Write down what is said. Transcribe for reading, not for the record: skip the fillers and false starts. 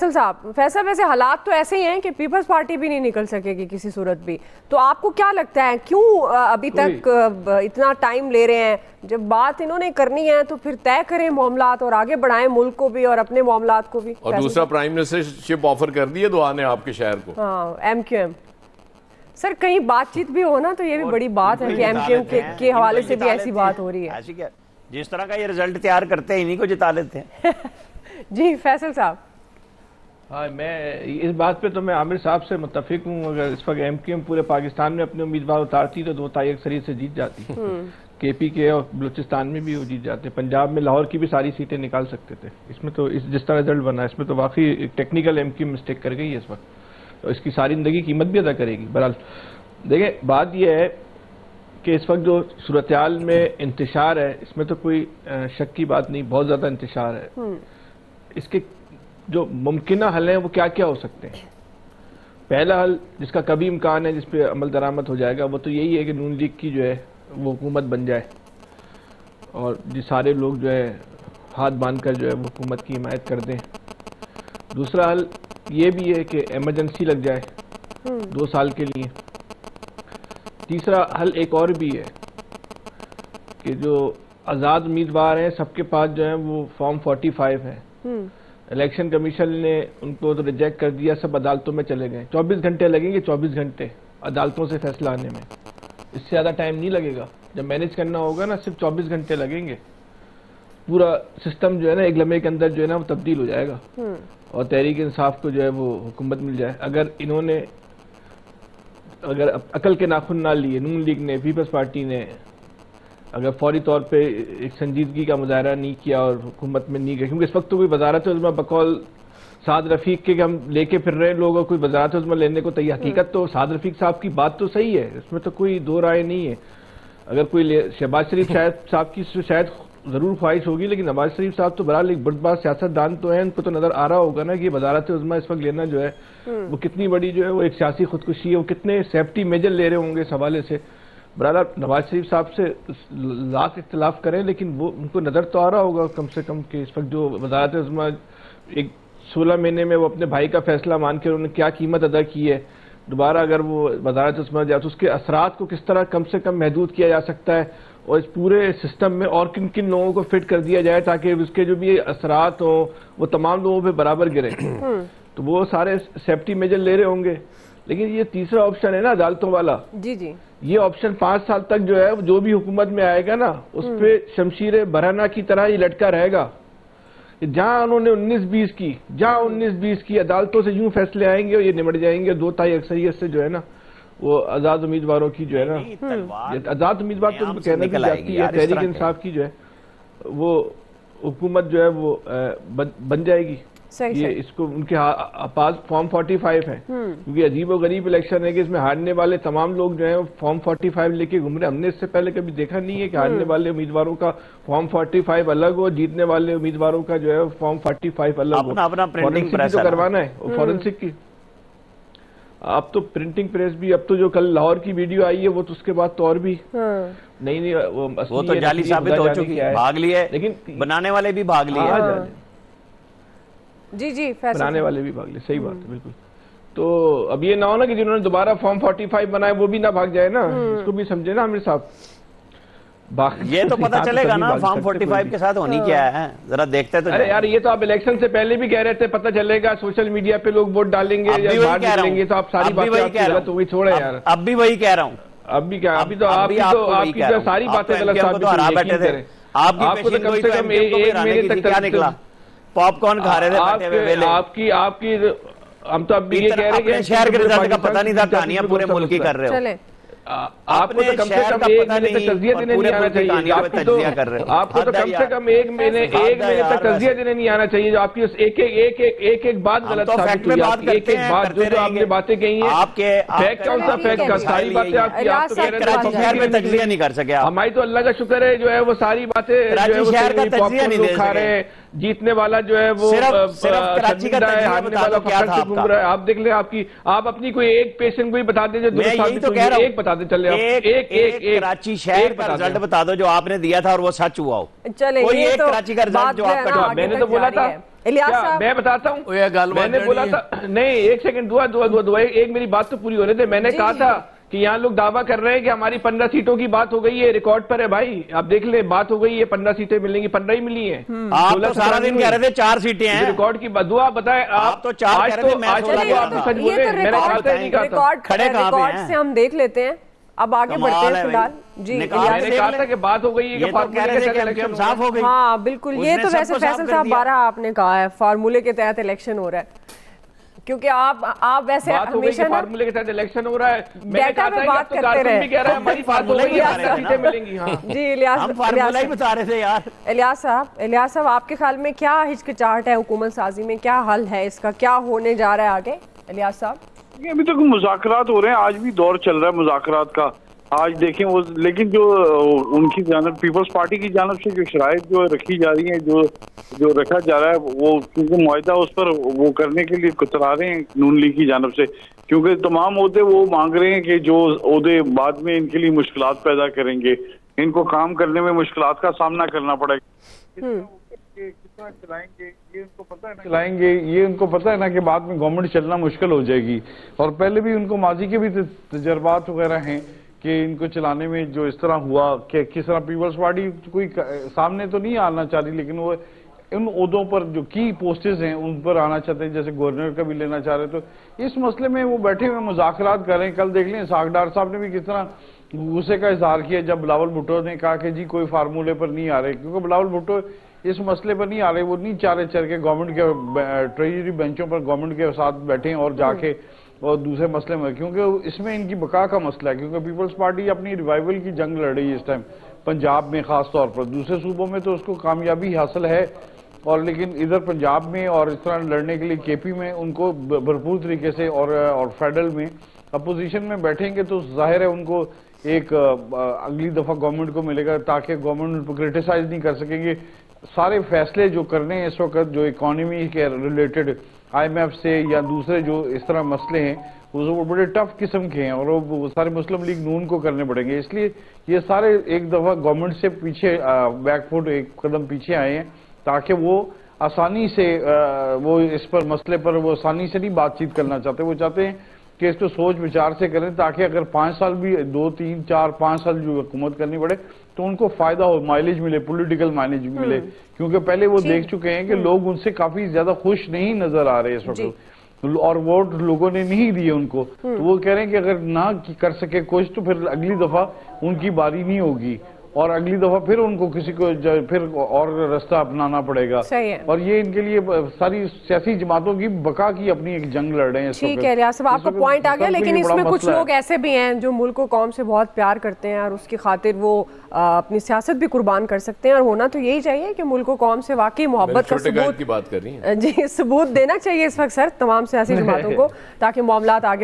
फैसल वैसे हालात तो ऐसे ही हैं कि पीपल्स पार्टी भी नहीं निकल सकेगी किसी सूरत भी, तो आपको क्या लगता है क्यों अभी तक इतना टाइम ले रहे हैं? जब बात इन्होंने करनी है तो फिर तय करें मामलात और आगे बढ़ाएं मुल्क को भी और अपने मामलात को भी। और दूसरा, प्राइम मिनिस्टरशिप ऑफर कर दी है दुआ ने आपके शहर को। हाँ, MQM सर कहीं बातचीत भी हो ना तो ये भी बड़ी बात है कि MQM के हवाले से भी ऐसी बात हो रही है। ऐसी क्या, जिस तरह का ये रिजल्ट तैयार करते हैं इन्हीं को जिता लेते हैं। जी फैसल साहब। हाँ, मैं इस बात पे तो मैं आमिर साहब से मुत्तफिक हूँ। अगर इस वक्त MQM पूरे पाकिस्तान में अपने उम्मीदवार उतारती तो 2 ताई अक्सरियत से जीत जाती। KP के और बलूचिस्तान में भी वो जीत जाते। पंजाब में लाहौर की भी सारी सीटें निकाल सकते थे। इसमें तो जिस तरह रिजल्ट बना इसमें तो वाकई टेक्निकल MQM मिस्टेक कर गई है इस वक्त, तो इसकी सारी जिंदगी कीमत भी अदा करेगी। बहरहाल देखिए, बात यह है कि इस वक्त जो सूरत-ए-हाल में इंतशार है इसमें तो कोई शक की बात नहीं, बहुत ज़्यादा इंतशार है। इसके जो मुमकिन हल हैं वो क्या क्या हो सकते हैं? पहला हल जिसका कभी इम्कान है, जिस पे अमल दरामद हो जाएगा, वो तो यही है कि नून लीग की जो है वो हुकूमत बन जाए और जो सारे लोग जो है हाथ बांधकर जो है वो हुकूमत की हिमायत कर दें। दूसरा हल ये भी है कि इमरजेंसी लग जाए 2 साल के लिए। तीसरा हल एक और भी है कि जो आज़ाद उम्मीदवार हैं सबके पास जो है वो फॉर्म 45 है। इलेक्शन कमीशन ने उनको तो रिजेक्ट कर दिया, सब अदालतों में चले गए। 24 घंटे लगेंगे, 24 घंटे अदालतों से फैसला आने में, इससे ज़्यादा टाइम नहीं लगेगा। जब मैनेज करना होगा ना, सिर्फ 24 घंटे लगेंगे। पूरा सिस्टम जो है ना एक लम्हे के अंदर जो है ना वो तब्दील हो जाएगा और तहरीक इंसाफ को जो है वो हुकूमत मिल जाए। अगर अकल के नाखून ना लिए नून लीग ने, पीपल्स पार्टी ने अगर फौरी तौर पे एक संजीदगी का मुजाहरा नहीं किया और हुकूमत में नहीं गए, क्योंकि इस वक्त तो कोई वजारत उज़्मा बकौल साद रफीक के हम लेके फिर रहे हैं लोग और कोई वजारत उज़्मा लेने को तैयार। हकीकत तो साद रफीक साहब की बात तो सही है, इसमें तो कोई दो राय नहीं है। अगर कोई शहबाज शरीफ साहब की शायद जरूर ख्वाहिश होगी, लेकिन नवाज शरीफ साहब तो बहरहाल एक बड़ा सियासतदान तो है, उनको तो नजर आ रहा होगा ना कि वजारत उज़्मा इस वक्त लेना जो है वो कितनी बड़ी जो है वो एक सियासी खुदकुशी है। वो कितने सेफ्टी मेजर ले रहे होंगे इस हवाले से। बहरहाल नवाज शरीफ साहब से लाख इख्तिलाफ करें, लेकिन वो उनको नजर तो आ रहा होगा कम से कम कि इस वक्त जो वजारत उज़्मा एक 16 महीने में वो अपने भाई का फैसला मान के उन्होंने क्या कीमत अदा की है, दोबारा अगर वो वजारत उज़्मा जाए तो उसके असरात को किस तरह कम से कम महदूद किया जा सकता है और इस पूरे सिस्टम में और किन किन लोगों को फिट कर दिया जाए ताकि उसके जो भी असरात हो वो तमाम लोगों पे बराबर गिरे। तो वो सारे सेफ्टी मेजर ले रहे होंगे। लेकिन ये तीसरा ऑप्शन है ना अदालतों वाला, जी ये ऑप्शन 5 साल तक जो है जो भी हुकूमत में आएगा ना उस पे शमशीर बरहना की तरह ही लटका रहेगा। जहां उन्होंने 19-20 की अदालतों से यूं फैसले आएंगे और ये निमट जाएंगे 2 ताई अक्सरियत से जो है ना वो आजाद उम्मीदवारों की जो है ना, आजाद उम्मीदवार तो कहना भी जाती है, तहरीक इंसाफ की जो है वो हुकूमत जो है वो बन जाएगी। ये इसको उनके पास फॉर्म 45 है, क्योंकि अजीब और गरीब इलेक्शन है कि इसमें हारने वाले तमाम लोग जो है फॉर्म 45 लेके घूम रहे। हमने इससे पहले कभी देखा नहीं है कि हारने वाले उम्मीदवारों का फॉर्म 45 अलग हो, जीतने वाले उम्मीदवारों का जो है फॉर्म 45 अलग हो। फॉरेंसिक भी तो करवाना है, फॉरेंसिक की अब तो प्रिंटिंग प्रेस भी, अब तो जो कल लाहौर की वीडियो आई है वो तो उसके बाद तो और भी नहीं वो तो जाली साबित हो चुकी है, भाग लिए, लेकिन बनाने वाले भी भाग लिए। जी बनाने वाले भी भाग लिए, सही बात है बिल्कुल। तो अब ये ना हो ना कि जिन्होंने दोबारा फॉर्म 45 बनाए वो भी ना भाग जाए ना, इसको भी समझे ना आमिर साहब। ये तो पता चलेगा ना फॉर्म 45 के साथ होनी क्या है, जरा देखते तो। अरे यार ये तो आप इलेक्शन से पहले भी कह रहे थे पता चलेगा, सोशल मीडिया पे लोग वोट डालेंगे या बाहर डालेंगे, तो आप सारी बातें गलत हो गई। छोड़े यार, अब भी वही कह रहा हूँ। अब भी क्या, अभी तो आपकी जो सारी बातें गलत साबित हो रही है। आपको तो कम से कम 1 महीने तक क्या निकला, पॉपकॉर्न खा रहे थे आपकी हम तो अब भी ये कह रहे हैं शहर के रिजल्ट का पता नहीं था, कहानियां पूरे मुल्क की कर रहे हो। आपको तो कम से कम 1 महीने तक तज़किया देने नहीं आना चाहिए। आपको तो कम से कम 1 महीने तक तज़किया देने नहीं आना चाहिए। जो आपकी एक बात गलत साबित हुई, एक बात जो आपने बातें कही हैं, आपके फैक्ट कौन सा फैक्ट का, सारी बातें आपकी आप तो कह रहे शहर में तज़किया नहीं कर सके। हमारी तो अल्लाह का शुक्र है जो है वो सारी बातें जो है वो खा रहे हैं, जीतने वाला जो है वो सिर्फ कराची का हारने वाला क्या था घूम रहा है। आप देख ले, आप अपनी कोई एक पेशेंट को ही बता दें जो यही तो कह रहा हूं, एक बता दें, चले एक कराची शहर का रिजल्ट बता दो जो आपने दिया था और वो सच हुआ हो। चले कोई एक तो कराची का रिजल्ट जो आपका, मैंने तो बोला था, मैं बताता हूँ, मैंने बोला था, नहीं एक सेकंड, दुआ, एक मेरी बात तो पूरी होने दे। मैंने कहा था कि यहाँ लोग दावा कर रहे हैं कि हमारी 15 सीटों की बात हो गई है, रिकॉर्ड पर है भाई, आप देख ले, बात हो गई है, 15 सीटें मिलेंगी, 15 ही मिली हैं। आप तो सारा दिन कह रहे थे 4 सीटें हैं, रिकॉर्ड की दुआ बताए आप तो 4 कह रहे थे, मैं सच बोले, रिकॉर्ड से हम देख लेते हैं। अब आगे बढ़ते हैं फिलहाल जी। मैंने कहा था कि बात हो गई है, साफ हो गई। हाँ बिल्कुल, ये तो वैसे फैसल साहब 12 आपने कहा है, फार्मूले के तहत इलेक्शन हो रहा है, क्योंकि आप वैसे हमेशा फार्मूले के तहत इलेक्शन हो रहा है, डेटा पे बात करते रहे, हमारी बात हो गई है, सीटें मिलेंगी। जी इलियास बता रहे थे यार। इलियास साहब आपके ख्याल में क्या हिचकिचाहट है हुकूमत साजी में, क्या हल है इसका, क्या होने जा रहा है आगे? इलियास साहब, अभी तक मुज़ाकरात हो रहे हैं, आज भी दौर चल रहा है मुज़ाकरात का। आज देखें वो, लेकिन जो उनकी जानब पीपल्स पार्टी की जानब से जो शराइत जो रखी जा रही है, जो रखा जा रहा है, वो क्योंकि मुआहदा उस पर वो करने के लिए कतरा रहे हैं नून लीग की जानब से, क्योंकि तमाम ओहदे वो मांग रहे हैं कि जो ओहदे बाद में इनके लिए मुश्किलात पैदा करेंगे, इनको काम करने में मुश्किलात का सामना करना पड़ेगा। चलाएंगे ये उनको पता है ना कि बाद में गवर्नमेंट चलना मुश्किल हो जाएगी, और पहले भी उनको माजी के भी तजर्बात वगैरह हैं कि इनको चलाने में जो इस तरह हुआ कि किस तरह पीपल्स पार्टी कोई सामने तो नहीं आना चाह रही, लेकिन वो उन ओहदों पर जो की पोस्टेज हैं उन पर आना चाहते हैं, जैसे गवर्नर का भी लेना चाह रहे। तो इस मसले में वो बैठे हुए मुज़ाकरात कर रहे हैं। कल देख लें सागडार साहब ने भी किस तरह गुस्से का इजहार किया जब बिलावल भुट्टो ने कहा कि जी कोई फार्मूले पर नहीं आ रहे, क्योंकि बिलावल भुट्टो इस मसले पर नहीं आ रहे, वो नहीं चाह रहे चल के गवर्नमेंट के ट्रेजरी बेंचों पर गवर्नमेंट के साथ बैठे और जाके और दूसरे मसले में, क्योंकि इसमें इनकी बका का मसला है, क्योंकि पीपल्स पार्टी अपनी रिवाइवल की जंग लड़ रही है इस टाइम पंजाब में खास तौर पर। दूसरे सूबों में तो उसको कामयाबी हासिल है, और लेकिन इधर पंजाब में और इस तरह लड़ने के लिए केपी में उनको भरपूर तरीके से और फेडरल में अपोजिशन में बैठेंगे तो जाहिर है उनको एक अगली दफा गवर्नमेंट को मिलेगा, ताकि गवर्नमेंट उनको क्रिटिसाइज नहीं कर सकेंगे। सारे फैसले जो करने हैं इस वक्त जो इकोनॉमी के रिलेटेड IMF से या दूसरे जो इस तरह मसले हैं वो बड़े टफ किस्म के हैं, और वो सारे मुस्लिम लीग नून को करने पड़ेंगे। इसलिए ये सारे एक दफा गवर्नमेंट से पीछे बैकफुट एक कदम पीछे आए हैं, ताकि वो आसानी से वो इस पर मसले पर वो आसानी से नहीं बातचीत करना चाहते। वो चाहते हैं कि इसको सोच विचार से करें, ताकि अगर 5 साल भी 2, 3, 4, 5 साल जो हुकूमत करनी पड़े तो उनको फायदा हो, माइलेज मिले, पॉलिटिकल माइलेज मिले, क्योंकि पहले वो देख चुके हैं कि लोग उनसे काफी ज्यादा खुश नहीं नजर आ रहे इस वक्त, और वोट लोगों ने नहीं दिए उनको। तो वो कह रहे हैं कि अगर ना कर सके कुछ तो फिर अगली दफा उनकी बारी नहीं होगी, और अगली दफा फिर उनको किसी को फिर और रास्ता अपनाना पड़ेगा। सही है। और ये इनके लिए सारी सियासी जमातों की बका की अपनी एक जंग लड़ रहे हैं। ठीक है रियाज साहब, आपका पॉइंट आ गया, लेकिन इसमें कुछ लोग ऐसे भी हैं जो मुल्क को कौम से बहुत प्यार करते हैं और उसकी खातिर वो अपनी सियासत भी कुर्बान कर सकते हैं, और होना तो यही चाहिए कि मुल्क को कौम से वाकई मोहब्बत का सबूत की बात कर रही हैं जी सबूत देना चाहिए इस वक्त सर तमाम सियासी जमातों को, ताकि मामलात आगे